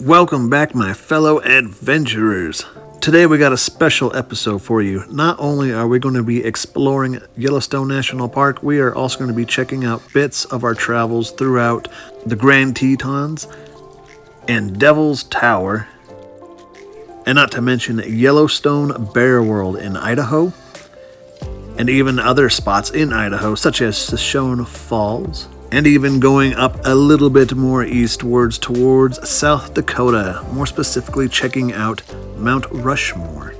Welcome back, my fellow adventurers. Today we got a special episode for you. Not only are we going to be exploring Yellowstone National Park, we are also going to be checking out bits of our travels throughout the Grand Tetons and Devil's Tower, and not to mention Yellowstone Bear World in Idaho, and even other spots in Idaho such as Shoshone Falls, and even going up a little bit more eastwards towards South Dakota, more specifically checking out Mount Rushmore.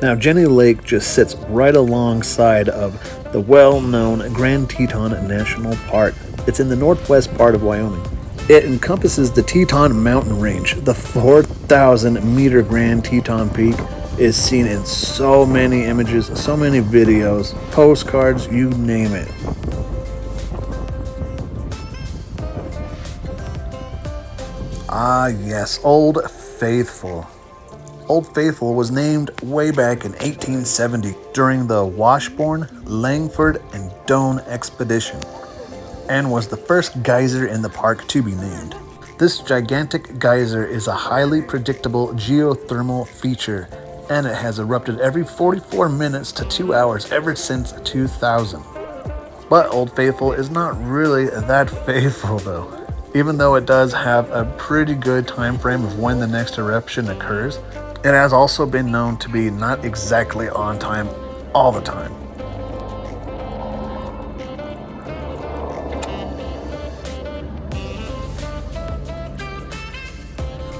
Now, Jenny Lake just sits right alongside of the well-known Grand Teton National Park. It's in the northwest part of Wyoming. It encompasses the Teton Mountain Range. The 4,000-meter Grand Teton Peak is seen in so many images, so many videos, postcards, you name it. Ah yes, Old Faithful. Old Faithful was named way back in 1870 during the Washburn, Langford, and Doane expedition, and was the first geyser in the park to be named. This gigantic geyser is a highly predictable geothermal feature, and it has erupted every 44 minutes to 2 hours ever since 2000. But Old Faithful is not really that faithful though. Even though it does have a pretty good time frame of when the next eruption occurs, it has also been known to be not exactly on time all the time.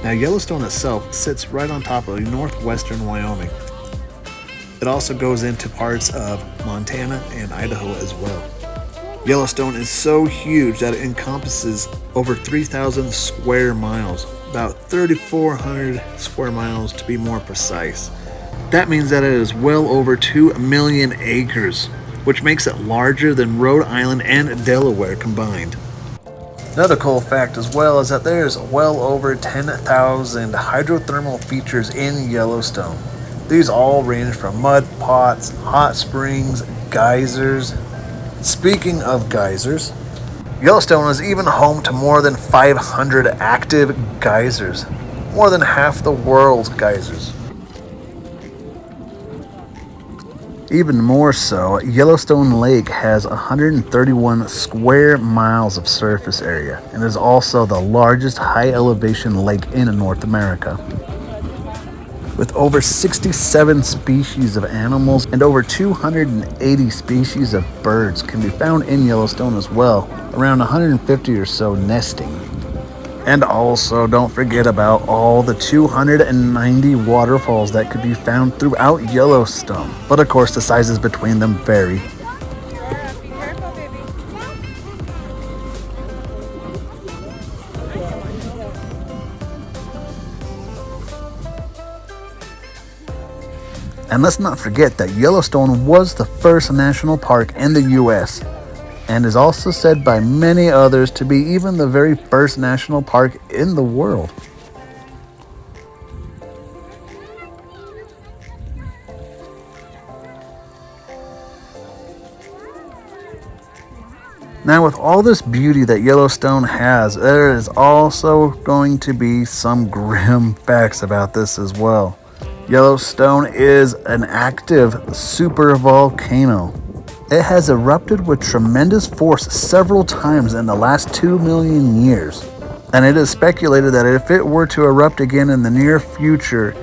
Now, Yellowstone itself sits right on top of northwestern Wyoming. It also goes into parts of Montana and Idaho as well. Yellowstone is so huge that it encompasses over 3,000 square miles, about 3,400 square miles to be more precise. That means that it is well over 2 million acres, which makes it larger than Rhode Island and Delaware combined. Another cool fact as well is that there's well over 10,000 hydrothermal features in Yellowstone. These all range from mud pots, hot springs, geysers. Speaking of geysers, Yellowstone is even home to more than 500 active geysers, more than half the world's geysers. Even more so, Yellowstone Lake has 131 square miles of surface area and is also the largest high-elevation lake in North America. With over 67 species of animals and over 280 species of birds can be found in Yellowstone as well, around 150 or so nesting. And also, don't forget about all the 290 waterfalls that could be found throughout Yellowstone. But of course, the sizes between them vary. Be careful, baby. And let's not forget that Yellowstone was the first national park in the U.S. and is also said by many others to be even the very first national park in the world. Now, with all this beauty that Yellowstone has, there is also going to be some grim facts about this as well. Yellowstone is an active supervolcano. It has erupted with tremendous force several times in the last 2 million years. And it is speculated that if it were to erupt again in the near future,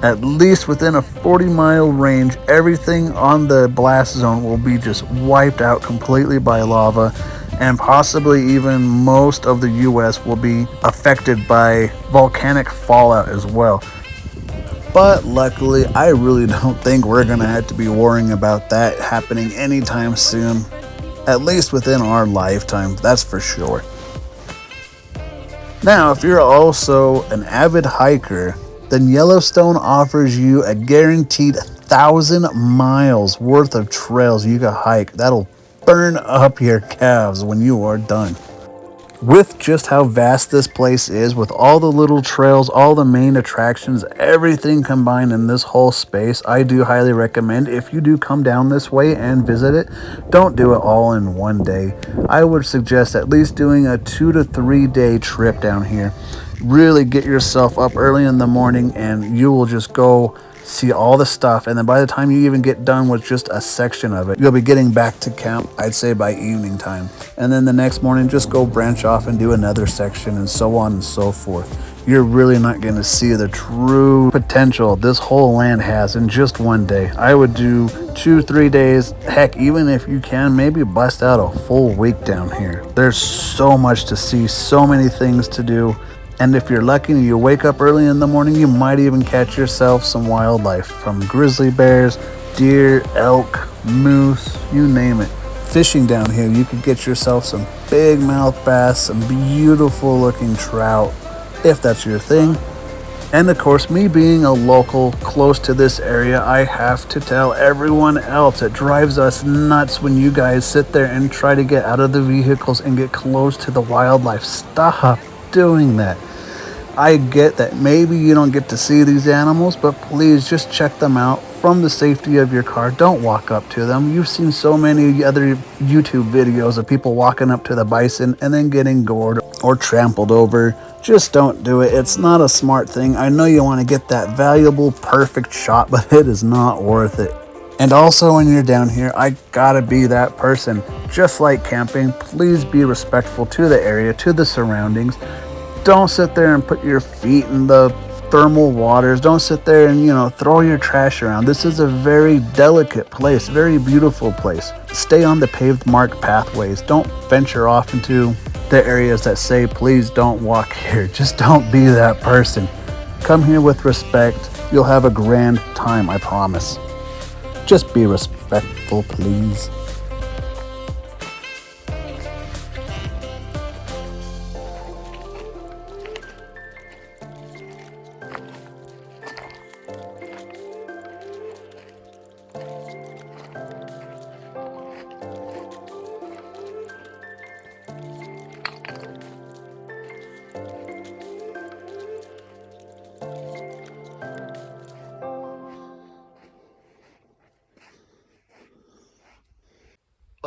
at least within a 40-mile range, everything on the blast zone will be just wiped out completely by lava, and possibly even most of the US will be affected by volcanic fallout as well. But luckily, I really don't think we're going to have to be worrying about that happening anytime soon. At least within our lifetime, that's for sure. Now, if you're also an avid hiker, then Yellowstone offers you a guaranteed 1,000 miles worth of trails you can hike that'll burn up your calves when you are done. With just how vast this place is, with all the little trails, all the main attractions, everything combined in this whole space, I do highly recommend if you do come down this way and visit it, don't do it all in one day. I would suggest at least doing a 2 to 3 day trip down here. Really get yourself up early in the morning and you will just go see all the stuff, and then by the time you even get done with just a section of it, you'll be getting back to camp, I'd say by evening time. And then the next morning just go branch off and do another section, and so on and so forth. You're really not going to see the true potential this whole land has in just one day. I would do 2-3 days, heck, even if you can, maybe bust out a full week down here. There's so much to see, so many things to do. And if you're lucky and you wake up early in the morning, you might even catch yourself some wildlife, from grizzly bears, deer, elk, moose, you name it. Fishing down here, you could get yourself some big mouth bass, some beautiful looking trout, if that's your thing. And of course, me being a local close to this area, I have to tell everyone else, it drives us nuts when you guys sit there and try to get out of the vehicles and get close to the wildlife. Stop doing that. I get that maybe you don't get to see these animals, but please just check them out from the safety of your car. Don't walk up to them. You've seen so many other YouTube videos of people walking up to the bison and then getting gored or trampled over. Just don't do it. It's not a smart thing. I know you want to get that valuable, perfect shot, but it is not worth it. And also when you're down here, I gotta be that person. Just like camping, please be respectful to the area, to the surroundings. Don't sit there and put your feet in the thermal waters. Don't sit there and, throw your trash around. This is a very delicate place, very beautiful place. Stay on the paved marked pathways. Don't venture off into the areas that say, please don't walk here. Just don't be that person. Come here with respect. You'll have a grand time, I promise. Just be respectful, please.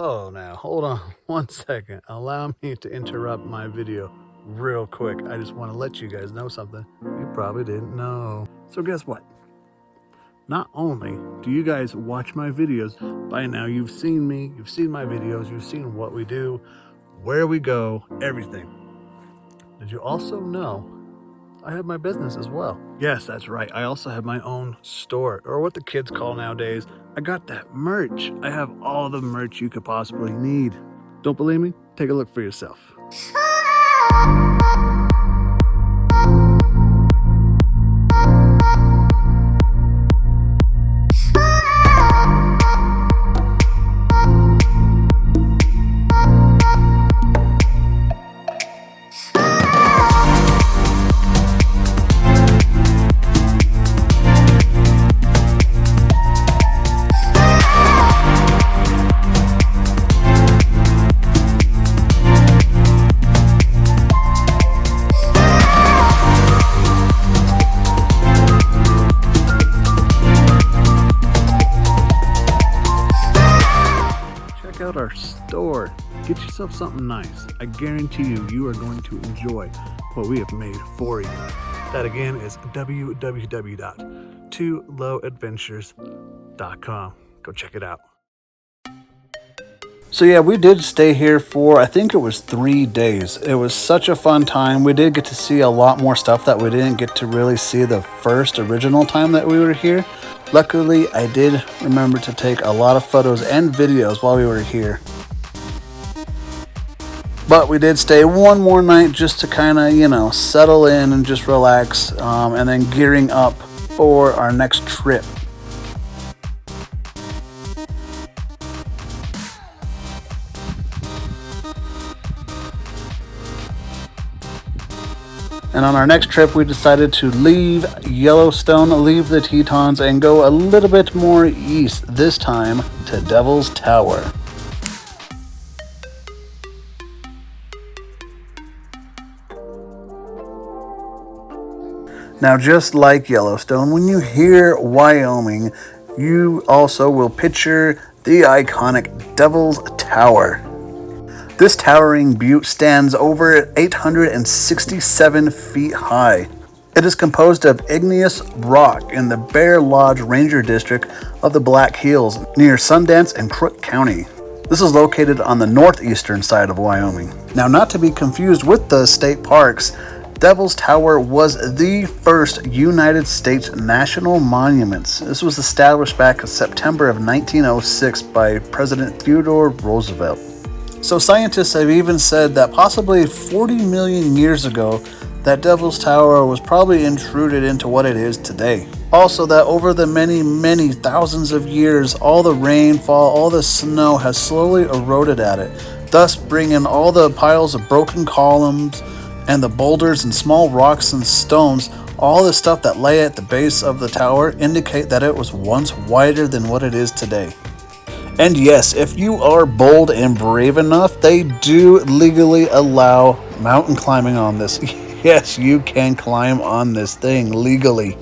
Oh, now hold on 1 second. Allow me to interrupt my video real quick. I just want to let you guys know something you probably didn't know. So guess what? Not only do you guys watch my videos, by now you've seen me, you've seen my videos, you've seen what we do, where we go, everything. Did you also know I have my business as well? Yes, that's right. I also have my own store, or what the kids call nowadays. I got that merch. I have all the merch you could possibly need. Don't believe me? Take a look for yourself. Out our store. Get yourself something nice. I guarantee you are going to enjoy what we have made for you. That again is www.twolowadventures.com. Go check it out. So yeah, we did stay here for, I think it was 3 days. It was such a fun time. We did get to see a lot more stuff that we didn't get to really see the first original time that we were here. Luckily, I did remember to take a lot of photos and videos while we were here. But we did stay one more night just to kind of, settle in and just relax, and then gearing up for our next trip. And on our next trip, we decided to leave Yellowstone, leave the Tetons, and go a little bit more east, this time to Devil's Tower. Now, just like Yellowstone, when you hear Wyoming, you also will picture the iconic Devil's Tower. This towering butte stands over 867 feet high. It is composed of igneous rock in the Bear Lodge Ranger District of the Black Hills near Sundance and Crook County. This is located on the northeastern side of Wyoming. Now, not to be confused with the state parks, Devil's Tower was the first United States national monument. This was established back in September of 1906 by President Theodore Roosevelt. So scientists have even said that possibly 40 million years ago, that Devil's Tower was probably intruded into what it is today. Also, that over the many thousands of years, all the rainfall, all the snow has slowly eroded at it, thus bringing all the piles of broken columns and the boulders and small rocks and stones, all the stuff that lay at the base of the tower indicate that it was once wider than what it is today. And yes, if you are bold and brave enough, they do legally allow mountain climbing on this. Yes, you can climb on this thing legally.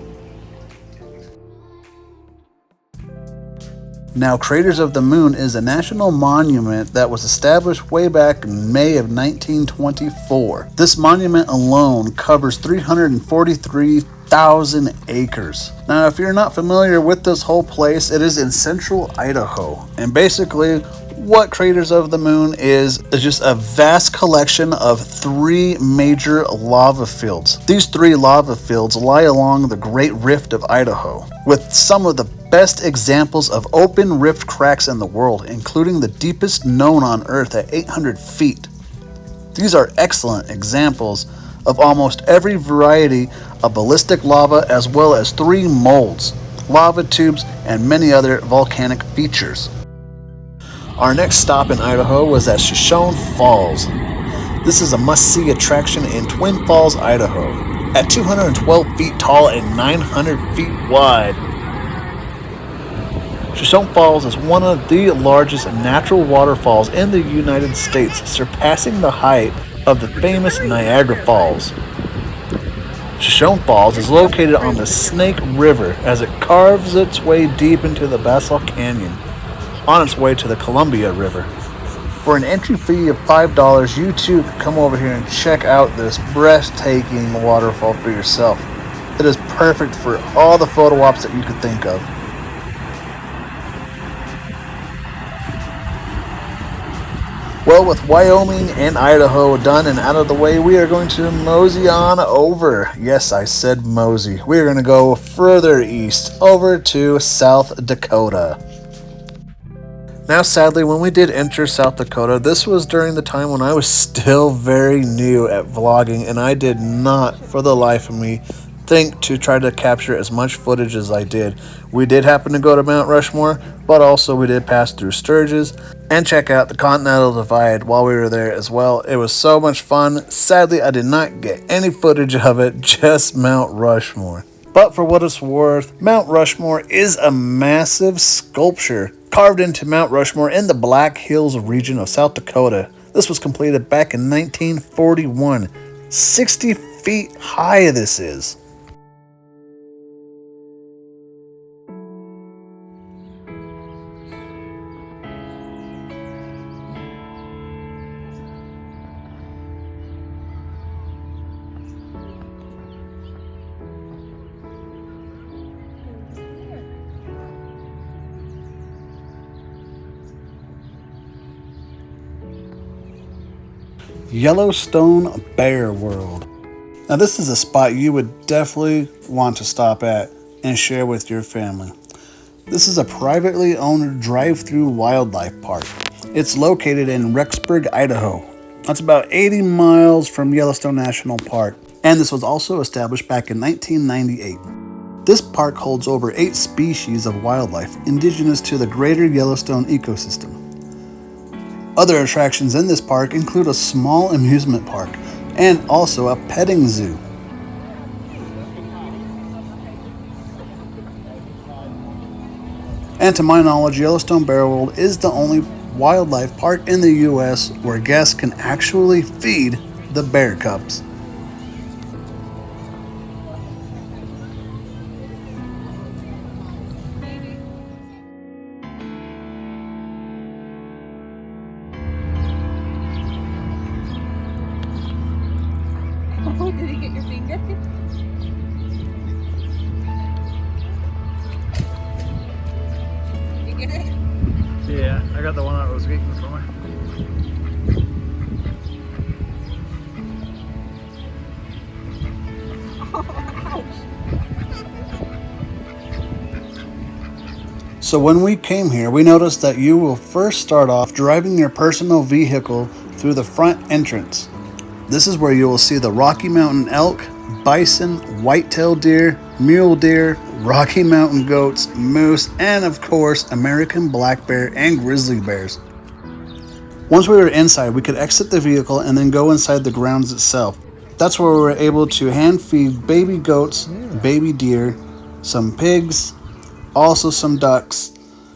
Now, Craters of the Moon is a national monument that was established way back in May of 1924. This monument alone covers 343,000 acres. Now, if you're not familiar with this whole place, it is in central Idaho. And basically, what Craters of the Moon is just a vast collection of 3 major lava fields. These 3 lava fields lie along the Great Rift of Idaho, with some of the best examples of open rift cracks in the world, including the deepest known on Earth at 800 feet. These are excellent examples of almost every variety of ballistic lava, as well as 3 molds, lava tubes, and many other volcanic features. Our next stop in Idaho was at Shoshone Falls. This is a must-see attraction in Twin Falls, Idaho. At 212 feet tall and 900 feet wide, Shoshone Falls is one of the largest natural waterfalls in the United States, surpassing the height of the famous Niagara Falls. Shoshone Falls is located on the Snake River as it carves its way deep into the Basalt Canyon, on its way to the Columbia River. For an entry fee of $5, you too can come over here and check out this breathtaking waterfall for yourself. It is perfect for all the photo ops that you could think of. Well, with Wyoming and Idaho done and out of the way, we are going to mosey on over. Yes, I said mosey. We are going to go further east, over to South Dakota. Now, sadly, when we did enter South Dakota, this was during the time when I was still very new at vlogging, and I did not, for the life of me, think to try to capture as much footage as I did. We did happen to go to Mount Rushmore, but also we did pass through Sturgis and check out the Continental Divide while we were there as well. It was so much fun. Sadly, I did not get any footage of it, just Mount Rushmore. But for what it's worth, Mount Rushmore is a massive sculpture carved into Mount Rushmore in the Black Hills region of South Dakota. This was completed back in 1941. 60 feet high this is. Yellowstone Bear World. Now, this is a spot you would definitely want to stop at and share with your family. This is a privately owned drive-through wildlife park. It's located in Rexburg, Idaho. That's about 80 miles from Yellowstone National Park, and this was also established back in 1998. This park holds over 8 species of wildlife indigenous to the greater Yellowstone ecosystem. Other attractions in this park include a small amusement park and also a petting zoo. And to my knowledge, Yellowstone Bear World is the only wildlife park in the US where guests can actually feed the bear cubs. I got the one that was eating for me. So when we came here, we noticed that you will first start off driving your personal vehicle through the front entrance. This is where you will see the Rocky Mountain elk, bison, white-tailed deer, mule deer, Rocky Mountain goats, moose, and of course, American black bear and grizzly bears. Once we were inside, we could exit the vehicle and then go inside the grounds itself. That's where we were able to hand feed baby goats, baby deer, some pigs, also some ducks.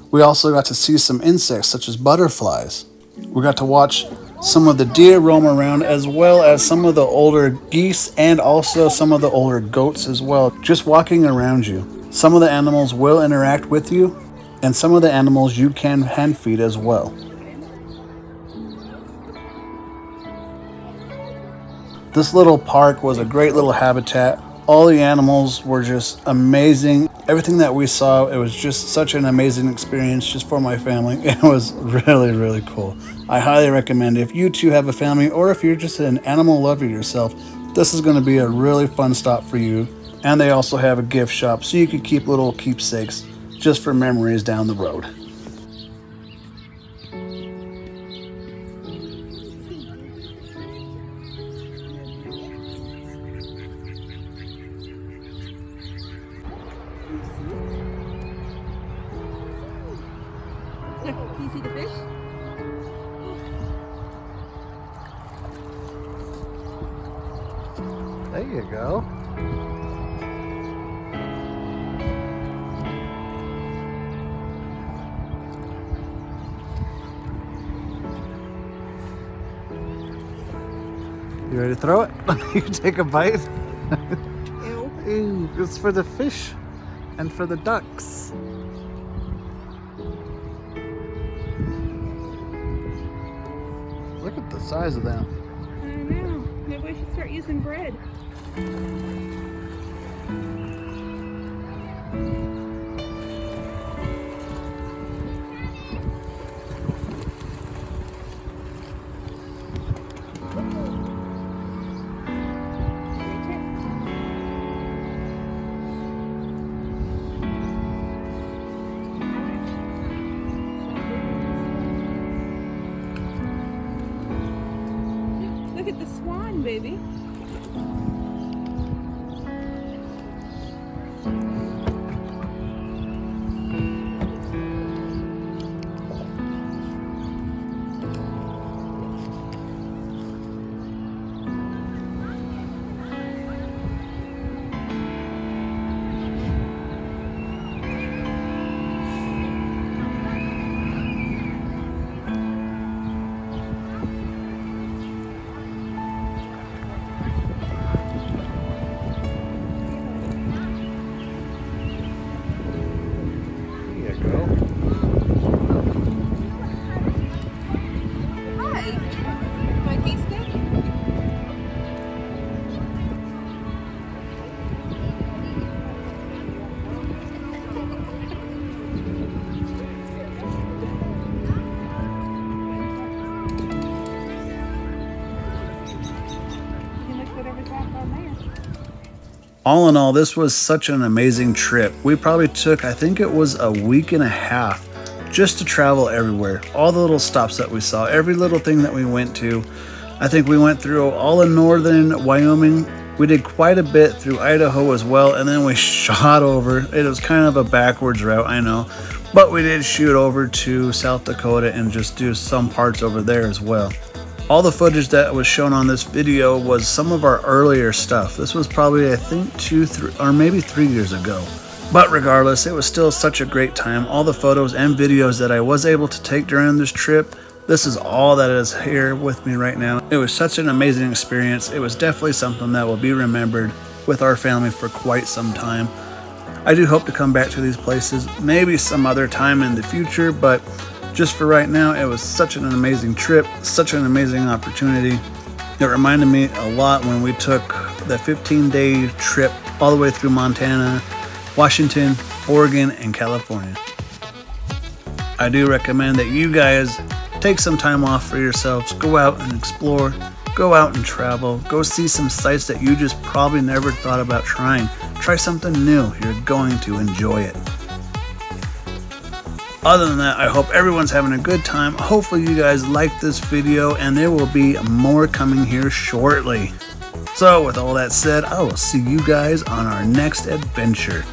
We also got to see some insects such as butterflies. We got to watch some of the deer roam around, as well as some of the older geese and also some of the older goats as well, just walking around you. Some of the animals will interact with you, and some of the animals you can hand feed as well. This little park was a great little habitat. All the animals were just amazing. Everything that we saw, it was just such an amazing experience just for my family. It was really, really cool. I highly recommend if you too have a family or if you're just an animal lover yourself, this is going to be a really fun stop for you. And they also have a gift shop so you could keep little keepsakes just for memories down the road. Look, can you see the fish? There you go. You ready to throw it? You take a bite? Ew. Ew, it's for the fish and for the ducks. Look at the size of them. I know. Maybe we should start using bread. Look at the swan, baby. Hi. Do I taste good? You can look whatever's left on there. All in all, this was such an amazing trip. We probably took, I think it was a week and a half just to travel everywhere. All the little stops that we saw, every little thing that we went to. I think we went through all of northern Wyoming. We did quite a bit through Idaho as well, and then we shot over. It was kind of a backwards route, I know, but we did shoot over to South Dakota and just do some parts over there as well. All the footage that was shown on this video was some of our earlier stuff. This was probably, I think, 2, 3, or maybe 3 years ago. But regardless, it was still such a great time. All the photos and videos that I was able to take during this trip, this is all that is here with me right now. It was such an amazing experience. It was definitely something that will be remembered with our family for quite some time. I do hope to come back to these places maybe some other time in the future, but just for right now, it was such an amazing trip, such an amazing opportunity. It reminded me a lot when we took the 15-day trip all the way through Montana, Washington, Oregon, and California. I do recommend that you guys take some time off for yourselves, go out and explore, go out and travel, go see some sites that you just probably never thought about trying. Try something new, you're going to enjoy it. Other than that, I hope everyone's having a good time. Hopefully you guys liked this video, and there will be more coming here shortly. So with all that said, I will see you guys on our next adventure.